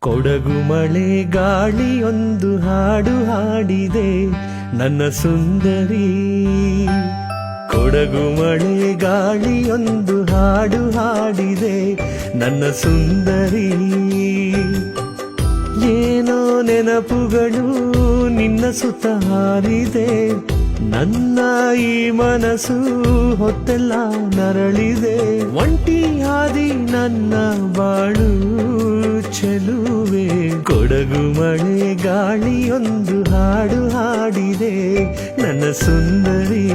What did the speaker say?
ಕೊಡಗು ಮಳೆ ಗಾಳಿಯೊಂದು ಹಾಡು ಹಾಡಿದೆ ನನ್ನ ಸುಂದರಿ. ಕೊಡಗು ಮಳೆ ಗಾಳಿಯೊಂದು ಹಾಡು ಹಾಡಿದೆ ನನ್ನ ಸುಂದರಿ. ಏನೋ ನೆನಪುಗಳು ನಿನ್ನ ಸುತ್ತ ಹಾರಿದೆ, ನನ್ನ ಈ ಮನಸ್ಸು ಹೊತ್ತೆಲ್ಲ ನರಳಿದೆ. ಒಂಟಿಯಾದಿ ನನ್ನ ಬಾಳು ಚೆಲುವೆ. ಕೊಡಗು ಮಳೆ ಗಾಳಿಯೊಂದು ಹಾಡು ಹಾಡಿದೆ ನನ್ನ ಸುಂದರಿ.